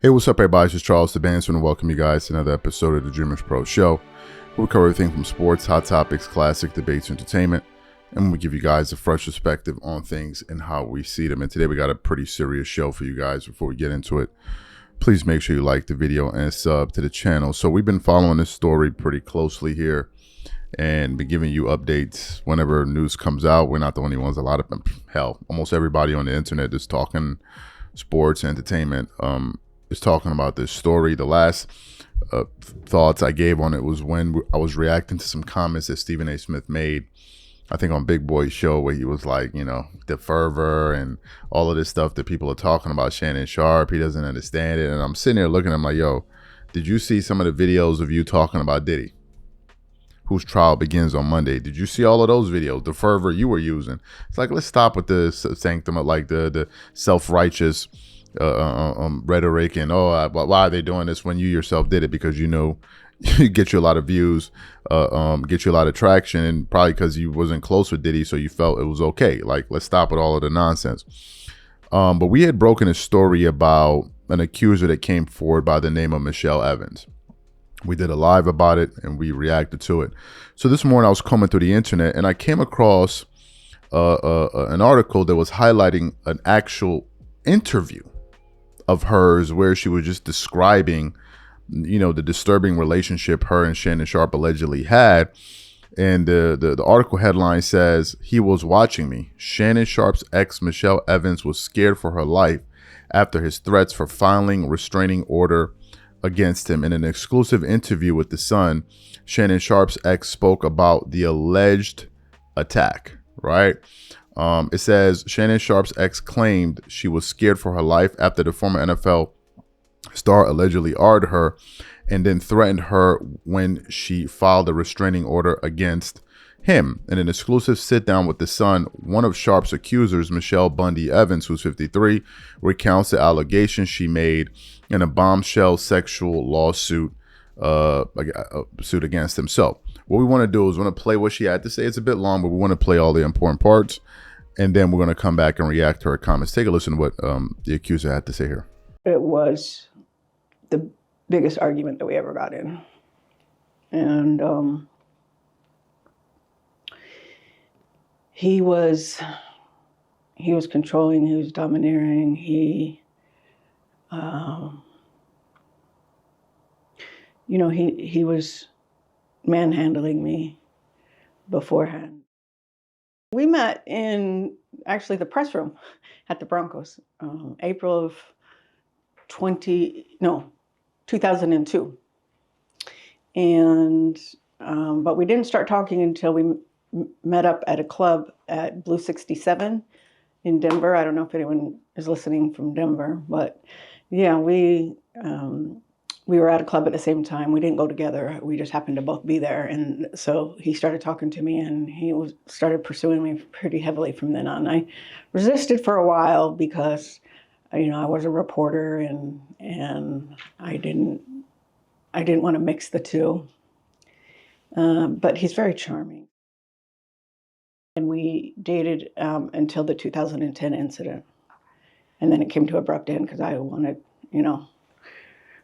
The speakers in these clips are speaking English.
Hey, what's up, everybody? It's just Charles the Bandsman, and welcome you guys to another episode of the DREAMERSPRO show. We cover everything from sports, hot topics, classic debates, entertainment, and we give you guys a fresh perspective on things and how we see them. And today we got a pretty serious show for you guys. Before we get into it, please make sure you like the video and sub to the channel. So we've been following this story pretty closely here and been giving you updates whenever news comes out. We're not the only ones. A lot of them, hell, almost everybody on the internet is talking sports, entertainment, is talking about this story. The last thoughts I gave on it was when I was reacting to some comments that Stephen A. Smith made, I think on Big Boy's show, where he was like, you know, the fervor and all of this stuff that people are talking about Shannon Sharpe. He doesn't understand it. And I'm sitting there looking at him like, yo, did you see some of the videos of you talking about Diddy, whose trial begins on Monday? Did you see all of those videos, the fervor you were using? It's like, let's stop with the sanctum, like the self-righteous rhetoric and why are they doing this when you yourself did it? Because you know you get you a lot of views, get you a lot of traction, and probably because you wasn't close with Diddy, so you felt it was okay. Like, let's stop with all of the nonsense. But we had broken a story about an accuser that came forward by the name of Michelle Evans. We did a live about it and we reacted to it. So this morning I was combing through the internet and I came across an article that was highlighting an actual interview of hers where she was just describing, you know, the disturbing relationship her and Shannon Sharpe allegedly had. And the article headline says, "He was watching me. Shannon Sharpe's ex, Michelle Evans, was scared for her life after his threats for filing restraining order against him." In an exclusive interview with The Sun, Shannon Sharpe's ex spoke about the alleged attack, right? It says Shannon Sharpe's ex claimed she was scared for her life after the former NFL star allegedly arred her and then threatened her when she filed a restraining order against him. In an exclusive sit down with The Sun, one of Sharpe's accusers, Michelle Bundy Evans, who's 53, recounts the allegations she made in a Bombshell sexual lawsuit suit against him. So what we want to do is we want to play what she had to say. It's a bit long, but we want to play all the important parts, and then we're going to come back and react to her comments. Take a listen to what the accuser had to say here. It was the biggest argument that we ever got in. And he was controlling, he was domineering, he was manhandling me beforehand. We met in actually the press room at the Broncos, April of 2002. And, but we didn't start talking until we met up at a club at Blue 67 in Denver. I don't know if anyone is listening from Denver, but yeah, we were at a club at the same time. We didn't go together. We just happened to both be there. And so he started talking to me and he started pursuing me pretty heavily from then on. I resisted for a while because, you know, I was a reporter and I didn't want to mix the two. But he's very charming. And we dated until the 2010 incident. And then it came to an abrupt end because I wanted, you know,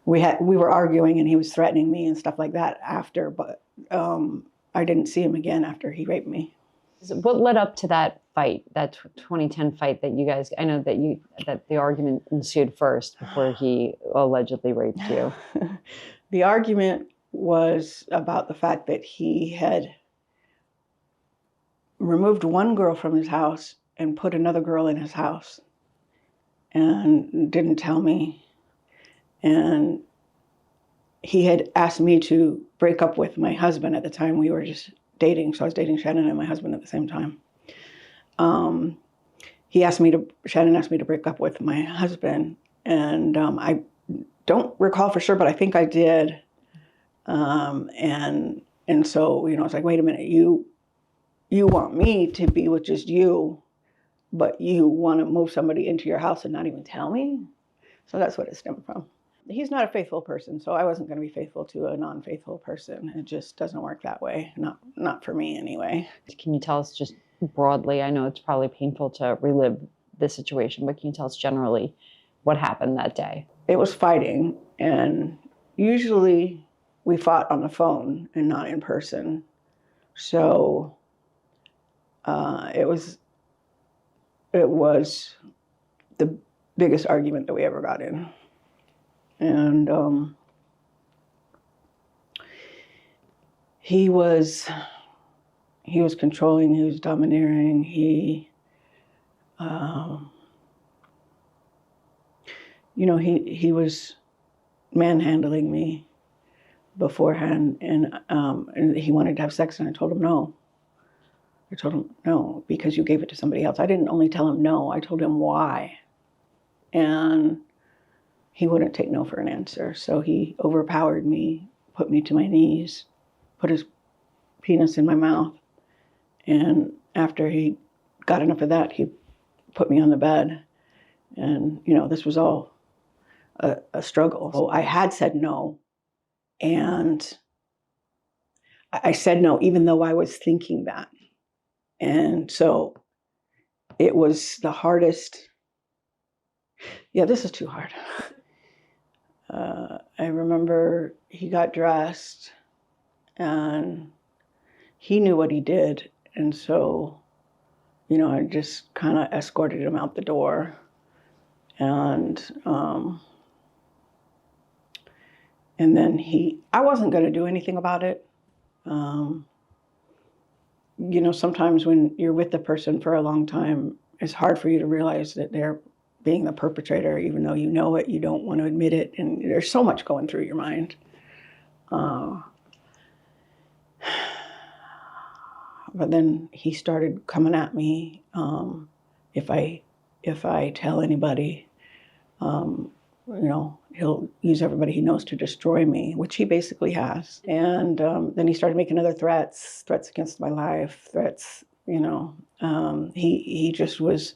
we were arguing and he was threatening me and stuff like that after, but I didn't see him again after he raped me. What led up to that fight, that 2010 fight that you guys, I know that the argument ensued first before he allegedly raped you? The argument was about the fact that he had removed one girl from his house and put another girl in his house and didn't tell me. And he had asked me to break up with my husband at the time. We were just dating. So I was dating Shannon and my husband at the same time. Shannon asked me to break up with my husband. And I don't recall for sure, but I think I did. And so, you know, it's like, wait a minute, you want me to be with just you, but you want to move somebody into your house and not even tell me? So that's what it stemmed from. He's not a faithful person, so I wasn't going to be faithful to a non-faithful person. It just doesn't work that way. Not for me anyway. Can you tell us just broadly, I know it's probably painful to relive this situation, but can you tell us generally what happened that day? it was fighting, and usually we fought on the phone and not in person. So it was the biggest argument that we ever got in. And he was controlling, he was domineering, he was manhandling me beforehand, and he wanted to have sex, and I told him no. I told him no, because you gave it to somebody else. I didn't only tell him no, I told him why. And he wouldn't take no for an answer. So he overpowered me, put me to my knees, put his penis in my mouth. And after he got enough of that, he put me on the bed. And, this was all a struggle. So I had said no. And I said no, even though I was thinking that. And so it was the hardest. Yeah, this is too hard. I remember he got dressed and he knew what he did. And so, I just kind of escorted him out the door. And then I wasn't going to do anything about it. Sometimes when you're with the person for a long time, it's hard for you to realize that they're being the perpetrator, even though you know it, you don't want to admit it, and there's so much going through your mind. But then he started coming at me. If I tell anybody, he'll use everybody he knows to destroy me, which he basically has. And then he started making other threats against my life, threats, he just was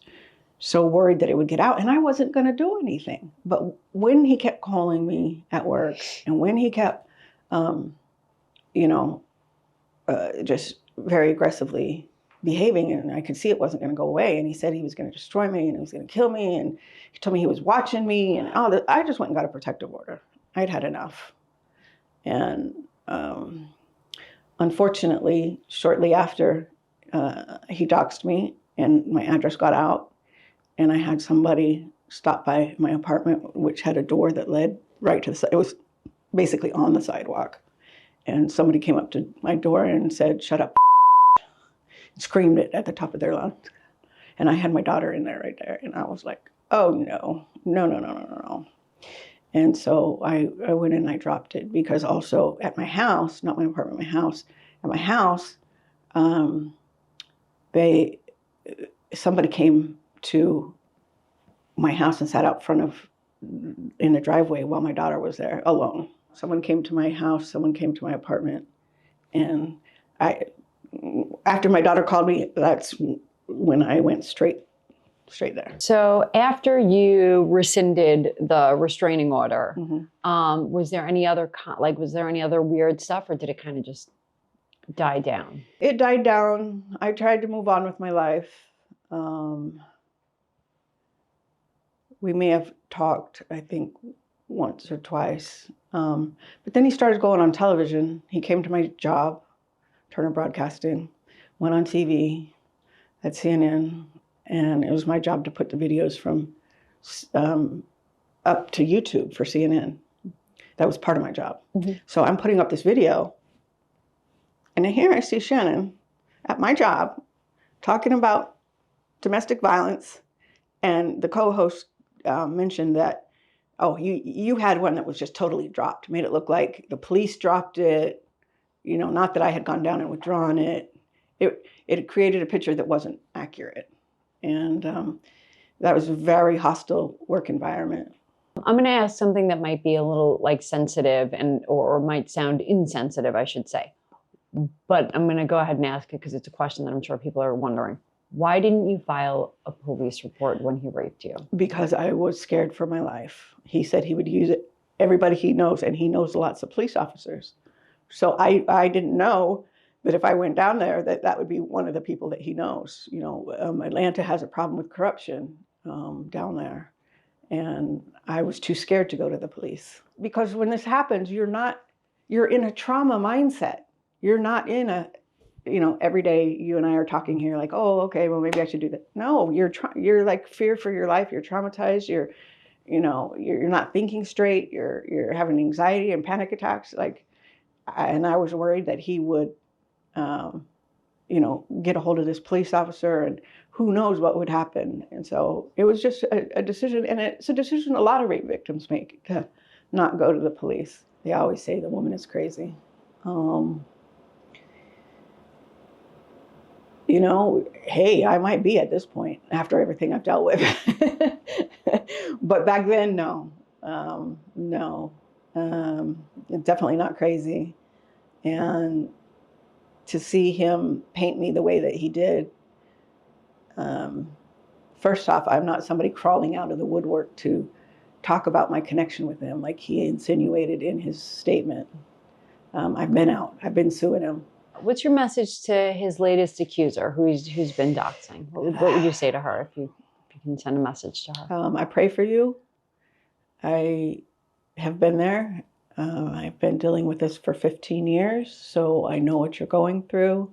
so worried that it would get out, and I wasn't going to do anything. But when he kept calling me at work, and when he kept, just very aggressively behaving, and I could see it wasn't going to go away, and he said he was going to destroy me and he was going to kill me, and he told me he was watching me, and all that. I just went and got a protective order. I'd had enough. And unfortunately, shortly after, he doxed me and my address got out, and I had somebody stop by my apartment, which had a door that led right to the side. It was basically on the sidewalk. And somebody came up to my door and said, "Shut up," screamed it at the top of their lungs. And I had my daughter in there right there. And I was like, oh, no. And so I went in and I dropped it, because also at my house, not my apartment, my house, at my house, somebody came to my house and sat out front in the driveway while my daughter was there alone. Someone came to my house, someone came to my apartment, and after my daughter called me, that's when I went straight there. So after you rescinded the restraining order, was there any other weird stuff, or did it kind of just die down? It died down. I tried to move on with my life. We may have talked, I think, once or twice. But then he started going on television. He came to my job, Turner Broadcasting, went on TV at CNN, and it was my job to put the videos from up to YouTube for CNN. That was part of my job. So I'm putting up this video, and here I see Shannon at my job talking about domestic violence, and the co-host mentioned that, oh, you had one that was just totally dropped, made it look like the police dropped it, not that I had gone down and withdrawn it. It created a picture that wasn't accurate. And that was a very hostile work environment. I'm going to ask something that might be a little sensitive or might sound insensitive, I should say. But I'm going to go ahead and ask it because it's a question that I'm sure people are wondering. Why didn't you file a police report when he raped you? Because I was scared for my life. He said he would use it, everybody he knows, and he knows lots of police officers. So I didn't know that if I went down there, that would be one of the people that he knows. Atlanta has a problem with corruption down there. And I was too scared to go to the police. Because when this happens, you're in a trauma mindset. You're not in a, every day you and I are talking here like, oh, okay, well, maybe I should do that. No, you're like fear for your life. You're traumatized. You're not thinking straight. You're having anxiety and panic attacks. And I was worried that he would, get a hold of this police officer, and who knows what would happen. And so it was just a decision, and it's a decision a lot of rape victims make, to not go to the police. They always say the woman is crazy. Hey, I might be at this point after everything I've dealt with. But back then, no. Definitely not crazy. And to see him paint me the way that he did, first off, I'm not somebody crawling out of the woodwork to talk about my connection with him like he insinuated in his statement. I've been out. I've been suing him. What's your message to his latest accuser, who's been doxing? What would you say to her if you can send a message to her? I pray for you. I have been there. I've been dealing with this for 15 years, so I know what you're going through.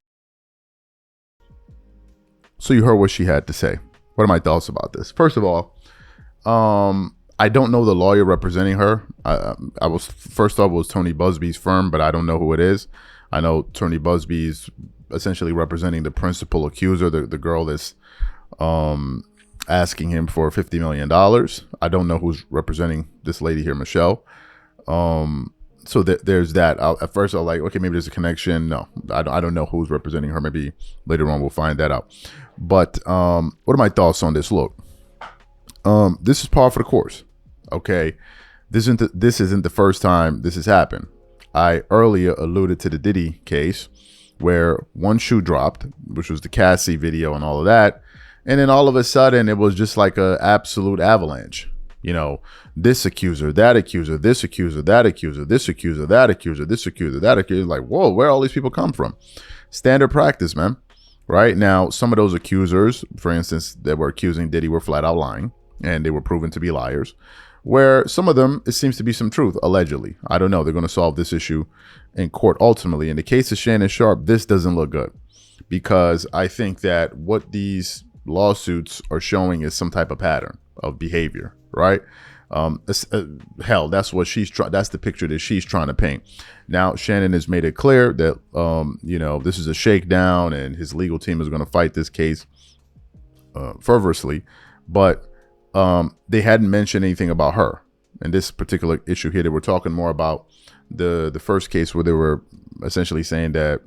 So you heard what she had to say. What are my thoughts about this? First of all, I don't know the lawyer representing her. First off, it was Tony Busby's firm, but I don't know who it is. I know Tony Busby's essentially representing the principal accuser, the girl that's asking him for $50 million. I don't know who's representing this lady here, Michelle. So there's that. At first I was like, okay, maybe there's a connection. No, I don't know who's representing her. Maybe later on we'll find that out. But what are my thoughts on this? Look, this is par for the course. Okay, this isn't the first time this has happened. I earlier alluded to the Diddy case where one shoe dropped, which was the Cassie video and all of that. And then all of a sudden it was just like an absolute avalanche. This accuser, that accuser, this accuser, that accuser, this accuser, that accuser, this accuser, that accuser. Like, whoa, where all these people come from? Standard practice, man. Right now, some of those accusers, for instance, that were accusing Diddy were flat out lying, and they were proven to be liars. Where some of them, it seems to be some truth, allegedly. I don't know. They're going to solve this issue in court ultimately. In the case of Shannon Sharpe, this doesn't look good, because I think that what these lawsuits are showing is some type of pattern of behavior, right? Hell, that's what that's the picture that she's trying to paint. Now, Shannon has made it clear that, this is a shakedown and his legal team is going to fight this case fervorously. But they hadn't mentioned anything about her. In this particular issue here, they were talking more about the first case where they were essentially saying that,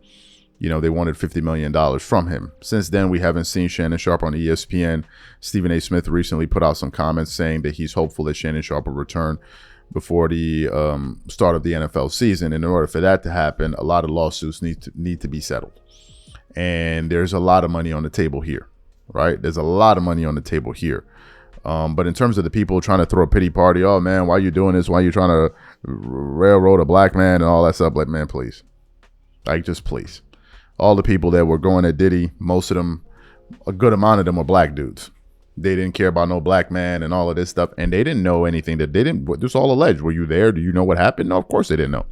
they wanted $50 million from him. Since then, we haven't seen Shannon Sharpe on ESPN. Stephen A. Smith recently put out some comments saying that he's hopeful that Shannon Sharpe will return before the start of the NFL season. And in order for that to happen, a lot of lawsuits need to be settled. And there's a lot of money on the table here, right? There's a lot of money on the table here. But in terms of the people trying to throw a pity party, oh, man, why are you doing this? Why are you trying to railroad a black man and all that stuff? Like, man, please. Just please. All the people that were going at Diddy, most of them, a good amount of them were black dudes. They didn't care about no black man and all of this stuff. And they didn't know anything that they didn't. This all alleged. Were you there? Do you know what happened? No, of course they didn't know.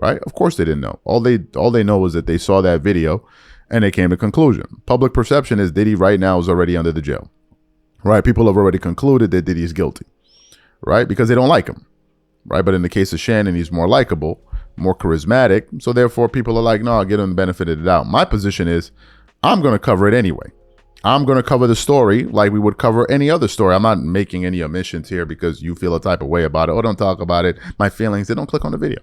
Right? Of course they didn't know. All they know is that they saw that video and they came to conclusion. Public perception is Diddy right now is already under the jail. Right? People have already concluded that Diddy is guilty. Right? Because they don't like him. Right? But in the case of Shannon, he's more likable, more charismatic. So therefore, people are like, no, I'll give him the benefit of the doubt. My position is I'm going to cover it anyway. I'm going to cover the story like we would cover any other story. I'm not making any omissions here because you feel a type of way about it. Oh, don't talk about it. My feelings. They don't click on the video.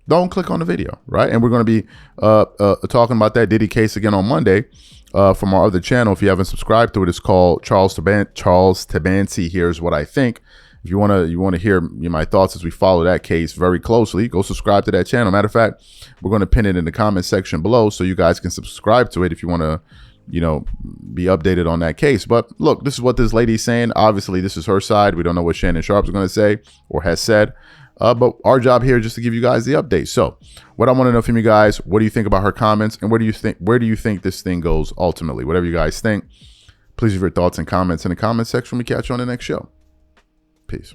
Don't click on the video, right? And we're going to be talking about that Diddy case again on Monday from our other channel. If you haven't subscribed to it, it's called Charles Tabansi Here's What I Think. If you want to hear my thoughts as we follow that case very closely, go subscribe to that channel. Matter of fact, we're going to pin it in the comment section below so you guys can subscribe to it if you want to, be updated on that case. But look, this is what this lady's saying. Obviously, this is her side. We don't know what Shannon Sharpe is going to say or has said. But our job here is just to give you guys the update. So what I want to know from you guys, what do you think about her comments? And where do you think this thing goes ultimately? Whatever you guys think, please leave your thoughts and comments in the comment section. We catch you on the next show. Peace.